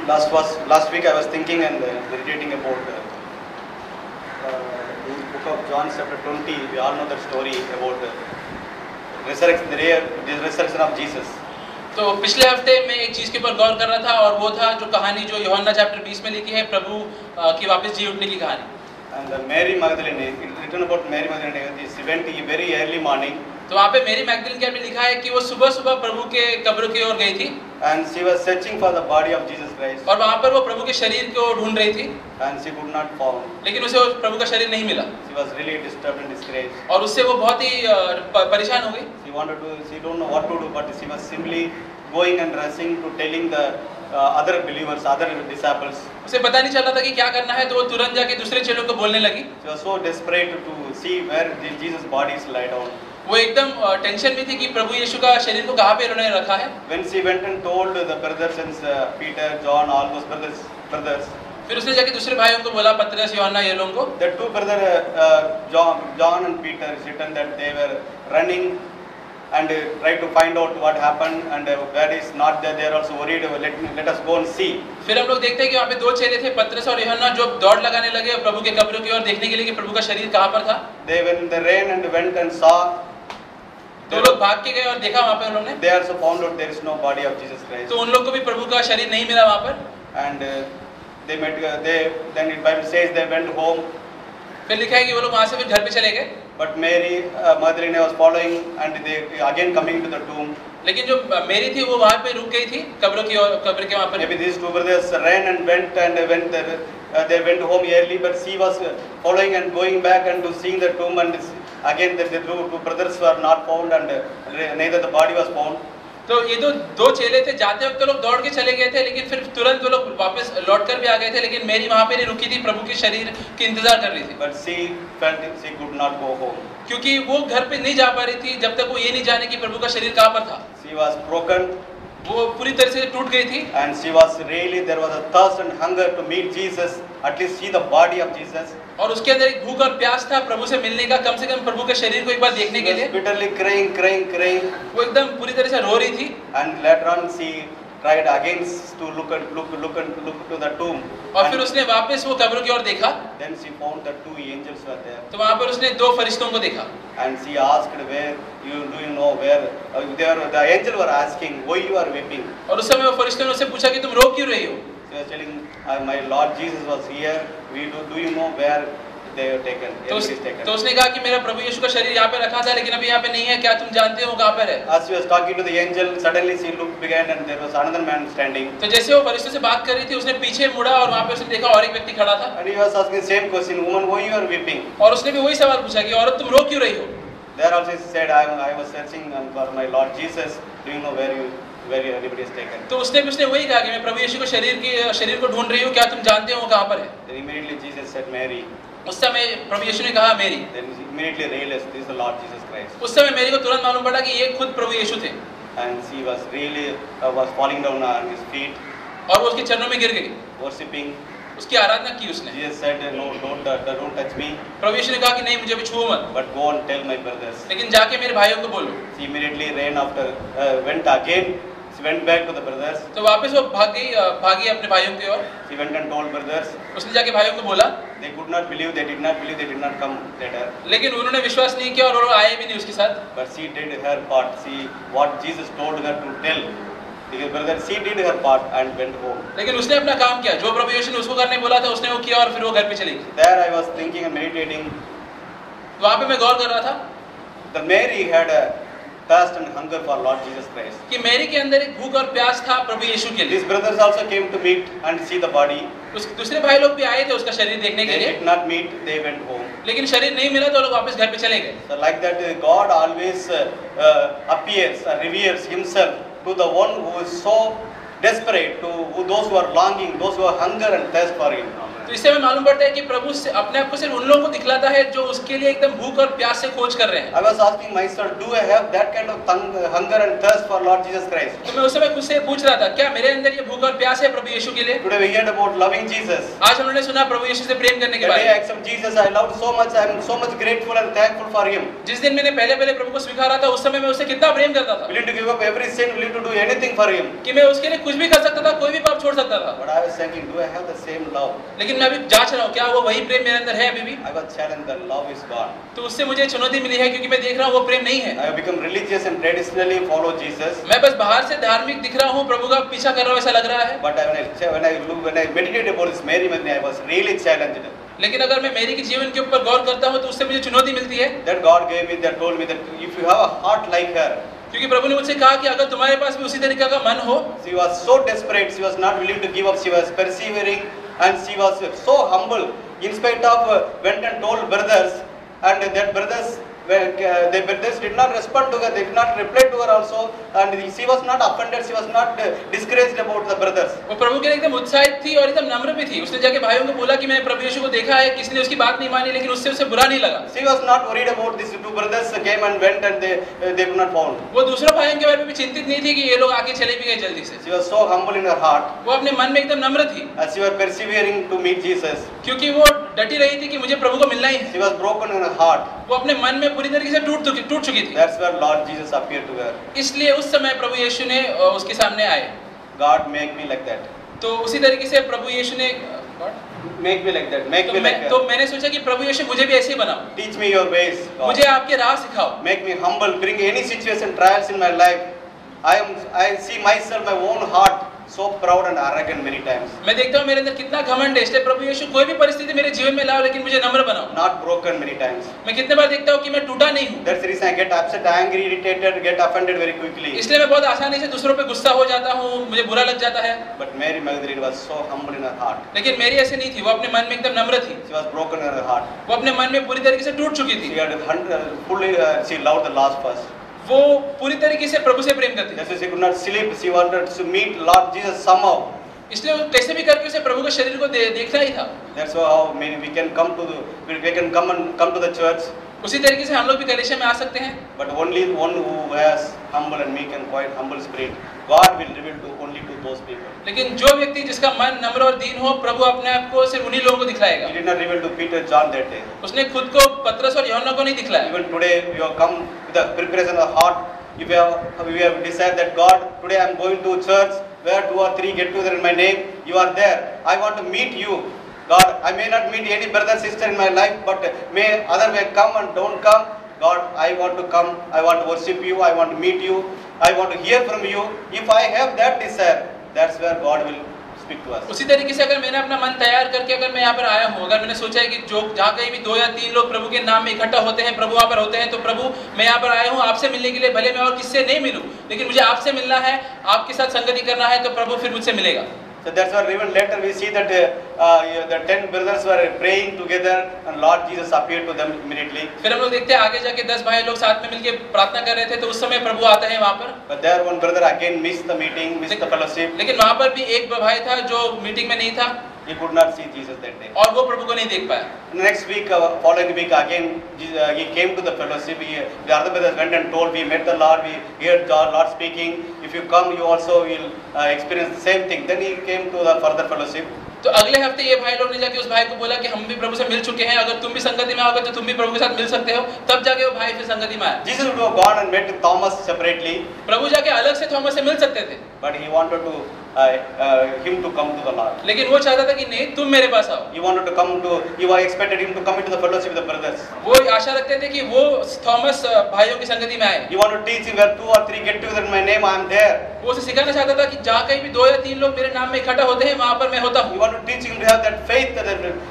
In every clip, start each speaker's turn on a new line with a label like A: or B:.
A: Last week I was thinking and meditating about the book of John chapter 20. We all know that story about resurrection, the resurrection of Jesus.
B: तो पिछले हफ्ते मैं एक चीज के ऊपर गौर कर रहा था और वो था जो कहानी जो यूहन्ना चैप्टर 20 में लिखी है प्रभु की वापस जी उठने की कहानी।
A: And Mary Magdalene, it's written about Mary Magdalene. She went very early morning.
B: तो वहाँ पे मेरी मैगदलीन के में लिखा है कि वो सुबह सुबह प्रभु के कब्र की ओर गई थी।
A: And she was searching for the body of Jesus Christ.
B: और वहाँ पर वो प्रभु के शरीर को ढूंढ रही थी।
A: And she could not found.
B: लेकिन उसे प्रभु का शरीर नहीं मिला।
A: She was really disturbed and discouraged.
B: और उससे वो बहुत ही परेशान हो गई।
A: She don't know what to do, but she was simply going and rushing to telling the other believers, other disciples.
B: उसे पता नहीं चल रहा था कि क्या करना है, तो वो तुरंत जाके दूसरे चेलों को बोलने लगी।
A: She was so desperate to see where Jesus' body is laid down.
B: वो एकदम टेंशन में थी कि प्रभु यीशु का शरीर को कहाँ पे उन्होंने रखा है।
A: When she went and told the brothers and Peter, John, all those brothers.
B: फिर उसने जाके दूसरे भाइयों को बोला, पतरस, यूहन्ना, ये लोगों को।
A: The two brothers, John and Peter, it's written that they were running and tried to find out what happened and where is not there. They are also worried. Let us go and see.
B: फिर हम लोग देखते हैं कि वहाँ पे दो चेले थे, पतरस और यूहन्ना, जो दौड़ लगाने लगे प्रभु के कब्र की ओर देखने के लिए कि प्रभु का शरीर कहाँ पर था।
A: They ran and went and saw.
B: तो लोग भाग के गए और देखा वहाँ पे उन्होंने।
A: They also found out there is no body of Jesus Christ.
B: तो उन लोग को भी प्रभु का शरीर नहीं मिला वहाँ पर।
A: And then the Bible says they went home.
B: फिर लिखा है कि वो लोग वहाँ से फिर घर पे चले गए।
A: But Mary Magdalene was following and they again coming to the tomb.
B: लेकिन जो मेरी थी वो वहाँ पे रुक गई थी कब्र के वहाँ पर।
A: Maybe these two brothers ran and went they went home early, but she was following and going back and to seeing the tomb, and again the two brothers were not found and neither the body was found.
B: तो ये दो चेले थे, जाते वक्त तो लोग दौड़ के चले गए थे, लेकिन फिर तुरंत वो लोग वापस लौट कर भी आ गए थे, लेकिन मेरी वहाँ पे नहीं रुकी थी, प्रभु के शरीर की इंतजार कर रही थी।
A: But she felt she could not go home.
B: क्योंकि वो घर पे नहीं जा पा रही थी जब तक वो ये नहीं जाने कि प्रभु का शरीर कहाँ पर था।
A: She was broken.
B: वो पूरी तरह से टूट गई थी।
A: And she was really, there was a thirst and hunger to meet Jesus, at least see the body of Jesus.
B: और उसके अंदर एक भूख और प्यास था प्रभु से मिलने का, कम से कम प्रभु के शरीर को एक बार देखने के लिए।
A: Bitterly crying.
B: वो एकदम पूरी तरह से रो रही थी।
A: And later on she tried again to look to the tomb.
B: और फिर उसने वापस वो कब्र की ओर देखा।
A: Then she found the two angels were there.
B: तो वहाँ पर उसने दो फरिश्तों को देखा।
A: And she asked, where do you know where? The angel were asking, why you are weeping?
B: और उस समय वो फरिश्तों ने उससे पूछा कि तुम रो क्यों रही हो?
A: She was telling, my Lord Jesus was here. Do you know where they were taken?
B: तो उसने कहा कि मेरा प्रभु यीशु का शरीर यहाँ पे रखा था, लेकिन अभी यहाँ पे नहीं है, क्या तुम जानते हो कहाँ पर है?
A: As she was talking to the angel, suddenly she looked behind and there was another man standing.
B: तो जैसे वो फरिश्तों से बात कर रही थी, उसने पीछे मुड़ा और वहाँ पे उसने देखा और एक व्यक्ति खड़ा था।
A: And he was asking the same question, woman, why you are weeping?
B: और उसने भी वही सवाल पूछा कि औरत तुम रो क्यों रही हो?
A: There also she said, I was searching for my Lord Jesus. Do you know where anybody is taken?
B: तो उसने वही कहा कि मैं प्रभु यीशु को शरीर को ढूंढ रही हूँ, क्या तुम जानते हो वो कहाँ पर है?
A: Then immediately Jesus said, Mary.
B: उस समय प्रभु यीशु ने कहा मेरी।
A: Then she immediately realized this is the Lord Jesus Christ.
B: उस समय मेरी को तुरंत मालूम पड़ा कि ये खुद प्रभु यीशु थे।
A: And she was really was falling down on his feet.
B: और वो उसके चरणों में गिर गई।
A: Worshipping.
B: उसकी आराधना की उसने।
A: Jesus said, no, don't touch me.
B: प्रभु यीशु ने कहा कि नहीं मुझे भी छुओ मत।
A: But go and tell my brothers.
B: लेकिन जाके मेरे भाइयों को बोलो।
A: She immediately went again. She went back to the brothers.
B: तो वापस वो भागी अपने भाइयों की ओर।
A: She went and told brothers.
B: उसने जाके भाइयों को बोला।
A: They could not believe. They did not come later.
B: लेकिन उन्होंने विश्वास नहीं किया और वो आए भी नहीं उसके साथ।
A: But she did her part. What Jesus told her to tell. Because brother, she did her part and went home.
B: लेकिन उसने अपना काम किया, जो प्रभु यीशु ने उसको करने बोला था उसने वो किया और फिर वो घर पे चली गई।
A: There I was thinking and meditating.
B: वहाँ पे मैं गौर कर रहा था।
A: The Mary had a thirst and hunger for Lord Jesus Christ.
B: कि मेरी के अंदर एक भूख और प्यास था प्रभु यीशु के लिए।
A: These brothers also came to meet and see the body.
B: उस दूसरे भाई लोग भी आए थे उसका शरीर देखने के लिए।
A: They did not meet. They went home.
B: लेकिन शरीर नहीं मिला तो लोग वापस घर पे चले गए।
A: So like that, God always appears or reveals Himself to the one who is so desperate, to those who are longing, those who are hunger and thirst for Him.
B: तो इससे हमें मालूम पड़ता है कि प्रभु से अपने आप को सिर्फ उन लोगों को दिखलाता है जो उसके लिए एकदम भूख और प्यास से खोज कर रहे हैं।
A: I was asking myself, do I have that kind of hunger and thirst for Lord Jesus Christ?
B: तो मैं उस समय खुद से पूछ रहा था, क्या मेरे अंदर ये भूख और प्यास है प्रभु यीशु के लिए?
A: Today we heard about loving Jesus.
B: आज हमने सुना प्रभु यीशु से प्रेम करने के
A: The
B: बारे
A: day I
B: में।
A: accept Jesus, I loved so much. I am so much grateful and thankful for Him.
B: जिस दिन मैंने पहले प्रभु को स्वीकारा था उस समय मैं उसे कितना प्रेम करता था
A: Willing to give up every sin, willing to do anything for Him.
B: कि मैं उसके लिए कुछ भी कर सकता था, कोई भी पाप छोड़ सकता था।
A: But I was thinking, do I have the same love?
B: लेकिन मैं अभी जांच रहा हूँ क्या वो वही प्रेम मेरे अंदर है अभी भी।
A: I was challenged that love is gone.
B: तो उससे मुझे चुनौती मिली है क्योंकि मैं देख रहा हूँ वो प्रेम नहीं है।
A: I have become religious and traditionally follow Jesus.
B: मैं बस बाहर से धार्मिक दिख रहा हूँ, प्रभु का पीछा कर रहा हूँ ऐसा लग रहा है।
A: But when I meditated about this Mary, I was really challenged.
B: लेकिन अगर मैं मेरी के जीवन के ऊपर गौर करता हूँ तो उससे मुझे चुनौती मिलती है।
A: That God gave me, that told me that if you have a heart like her,
B: क्योंकि प्रभु ने मुझसे कहा कि अगर तुम्हारे पास भी उसी तरीके का मन हो।
A: she was so desperate, she was not willing to give up, she was persevering, and she was so humble. In spite of went and told brothers, and that brothers, the brothers did not respond to her, they did not reply to her also, and she was not offended, she was not discouraged about the brothers.
B: वो प्रभु के लिए एकदम उत्साहित थी और एकदम नम्र भी थी। उसने जाके भाइयों को बोला कि मैंने प्रभु यीशु को देखा है, किसी ने उसकी बात नहीं मानी, लेकिन उससे उसे बुरा नहीं लगा।
A: She was not worried about this. Two brothers came and went, and they could not found.
B: वो दूसरों भाइयों के बारे में भी चिंतित नहीं थी कि ये लोग आके चले भी गए जल्दी से।
A: She was so humble in her heart,
B: वो अपने मन में एकदम नम्र थी
A: as she was persevering to meet Jesus.
B: क्योंकि वो डटी रही थी कि मुझे प्रभु को मिलना ही है।
A: She was broken in her heart.
B: वो अपने मन में पूरी तरीके से टूट चुकी थी।
A: That's where Lord Jesus appeared to her.
B: इसलिए उस समय प्रभु यीशु ने उसके सामने आए।
A: God make me like that.
B: तो उसी तरीके से प्रभु यीशु ने
A: Make me like that. Make me like
B: तो
A: that.
B: मैंने सोचा कि प्रभु यीशु मुझे भी ऐसे ही बनाओ।
A: Teach me your ways, God.
B: मुझे आपके राह सिखाओ।
A: Make me humble. Bring any situation, trials in my life. I see myself, my own heart, so proud and arrogant many times.
B: मैं देखता हूँ मेरे अंदर कितना घमंड है, इसलिए प्रभु यीशु कोई भी परिस्थिति मेरे जीवन में लाओ, लेकिन मुझे नम्र बनाओ।
A: Not broken many times.
B: मैं कितने बार देखता हूँ कि मैं टूटा नहीं हूँ।
A: That's the reason I get upset, angry, irritated, get offended very quickly.
B: इसलिए मैं बहुत आसानी से दूसरों पे गुस्सा हो जाता हूँ, मुझे बुरा लग जाता है।
A: But Mary Magdalene was so humble in her heart.
B: लेकिन मेरी ऐसे नहीं थी, वो अपने मन में एकदम नम्र थी।
A: She was broken in her heart.
B: वो अपने मन में पूरी तरीके से टूट चुकी थी।
A: She had fully, she loved the last first.
B: वो पूरी तरीके से प्रभु से प्रेम करती थी।
A: That's why she could not sleep. She wanted to meet Lord Jesus somehow.
B: इसलिए वो कैसे भी करके उसे प्रभु के शरीर को देखना ही था।
A: That's how we can come to the church.
B: उसी तरीके से हम लोग भी कलीसिया में आ सकते हैं।
A: But only one who has humble and meek and quiet humble spirit, God will reveal to only to those people.
B: लेकिन जो व्यक्ति जिसका मन नम्र और दीन हो, प्रभु अपने आप को सिर्फ उन्हीं लोगों को दिखलाएगा।
A: He did not reveal to Peter, John that day.
B: उसने खुद को पतरस और यूहन्ना को नहीं दिखलाया।
A: Even today, you have come with the preparation of the heart. If you have decided that God, today I am going to church where 2 or 3 get together in my name, you are there. I want to meet you. God, I may not meet any brother sister in my life, but may other may come and don't come. God, I want to come. I want to worship you. I want to meet you. I want to hear from you. If I have that desire, that's where God will speak to us.
B: उसी तरीके से अगर मैंने अपना मन तैयार करके अगर मैं यहाँ पर आया हूँ, अगर मैंने सोचा है कि जो जहाँ कहीं भी 2 या 3 लोग प्रभु के नाम में इकट्ठा होते हैं, प्रभु वहाँ पर होते हैं, तो प्रभु मैं यहाँ पर आया हूँ आपसे मिलने के लिए, भले मैं और किससे नहीं मिलूँ, लेकिन मुझे आपसे मिलना है, आपके साथ संगति करना है, तो प्रभु फिर मुझसे मिलेगा।
A: So that's why even later we see that the 10 brothers were praying together and Lord Jesus appeared to them immediately.
B: फिर हम लोग देखते हैं आगे जाके 10 भाई लोग साथ में मिलके प्रार्थना कर रहे थे, तो उस समय प्रभु आते हैं वहाँ पर।
A: But there one brother again missed the meeting, missed the fellowship.
B: लेकिन वहाँ पर भी एक भाई था जो मीटिंग में नहीं था।
A: He could not see Jesus that day.
B: और वो प्रभु को नहीं देख पाया।
A: Next week, following week again, he came to the fellowship. The other brothers went and told, we met the Lord, we heard the Lord speaking. If you come, you also will experience the same thing. Then he came to the further fellowship.
B: तो अगले हफ्ते ये भाई लोग ने जाके उस भाई को बोला कि हम भी प्रभु से मिल चुके हैं, अगर तुम भी संगति में आओगे तो तुम भी प्रभु के साथ मिल सकते हो। तब जाके वो भाई फिर संगति में आया।
A: Jesus would have gone and met Thomas separately.
B: प्रभु जाके अलग से थॉमस से मिल सकते थे,
A: but he wanted to him to come to the Lord.
B: लेकिन वो चाहता था कि नहीं तुम मेरे पास आओ।
A: He wanted to come to, he expected him to come into the fellowship with the brothers.
B: वो आशा रखते थे कि वो थॉमस भाइयों की संगति में आए।
A: He wanted to teach him where 2 or 3 get together in my name, I am there.
B: वो उसे सिखाना चाहता था कि जहाँ कहीं भी 2 या 3 लोग मेरे नाम में इकट्ठा होते हैं वहाँ पर मैं होता हूँ।
A: He wanted to teach him to have that faith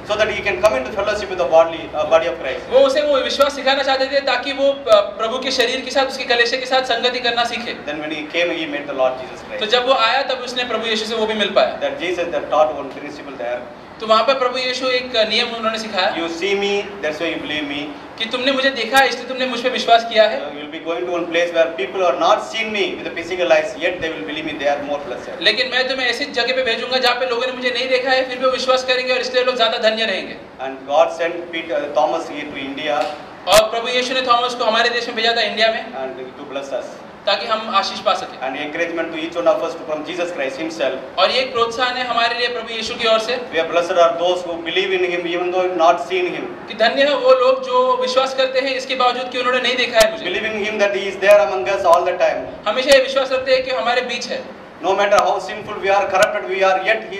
A: so that he can come into fellowship with the body of Christ.
B: वो उसे वो विश्वास सिखाना चाहते थे ताकि वो प्रभु के शरीर के साथ उसके कलीसिया के साथ संगति करना सीखे।
A: Then when he came, he met the Lord Jesus Christ.
B: तो जब वो आया तब उसने प्रभु यीशु से वो भी मिल पाया।
A: That Jesus that taught one principle there.
B: तो वहाँ पर प्रभु यीशु एक नियम उन्होंने सिखाया।
A: You see me, that's why you believe me.
B: कि तुमने मुझे देखा है इसलिए तुमने मुझ पे विश्वास किया है।
A: You will be going to one place where people are not seen me with the physical eyes, yet they will believe me. They are more blessed.
B: लेकिन मैं तुम्हें ऐसी जगह पे भेजूंगा जहाँ पे लोगों ने मुझे नहीं देखा है, फिर भी वो विश्वास करेंगे और इसलिए लोग ज्यादा धन्य रहेंगे।
A: And God sent Thomas here to India.
B: और प्रभु यीशु ने थॉमस को हमारे देश में भेजा था इंडिया में,
A: and to bless us.
B: ताकि हम आशीष पा सकें।
A: And encouragement to each one of us from Jesus Christ Himself.
B: और ये एक प्रोत्साहन है हमारे लिए प्रभु यीशु की ओर से।
A: We are blessed are those who believe in Him even though not seen Him.
B: कि धन्य है वो लोग जो विश्वास करते हैं इसके बावजूद कि उन्होंने नहीं देखा है मुझे।
A: Believing in Him that He is there among us all the time.
B: हमेशा ये विश्वास रखते हैं कि हमारे बीच है।
A: No matter how sinful we are, corrupted we are, yet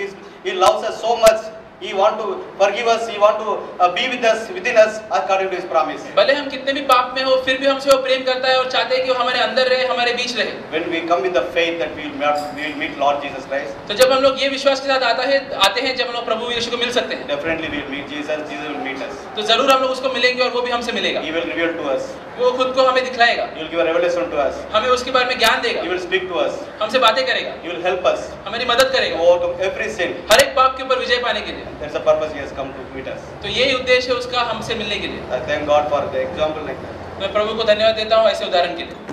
A: He loves us so much. He want to forgive us. He want to be with us, within us, according to His promise.
B: भले हम कितने भी पाप में हो, फिर भी हमसे वो प्रेम करता है और चाहते हैं कि वो हमारे अंदर रहे, हमारे बीच रहे।
A: When we come with the faith that we will meet Lord Jesus Christ.
B: तो जब हम लोग ये विश्वास के साथ आते हैं, जब हम लोग प्रभु यीशु को मिल सकते हैं,
A: Definitely we will meet Jesus. Jesus will meet us.
B: तो जरूर हम लोग उसको मिलेंगे और वो भी हमसे मिलेगा।
A: He will reveal to us.
B: वो खुद को हमें दिखलाएगा,
A: He will give a revelation to us.
B: हमें उसके बारे में ज्ञान देगा,
A: He will speak to us.
B: हमसे बातें करेगा,
A: He will help us
B: हमारी मदद
A: to
B: करेगा
A: overcome every sin.
B: हर एक पाप के ऊपर विजय पाने के लिए।
A: That's the purpose He has come to meet us.
B: तो यही उद्देश्य है उसका, हमसे मिलने के लिए।
A: I thank God for the example like that.
B: मैं प्रभु को धन्यवाद देता हूँ ऐसे उदाहरण के लिए।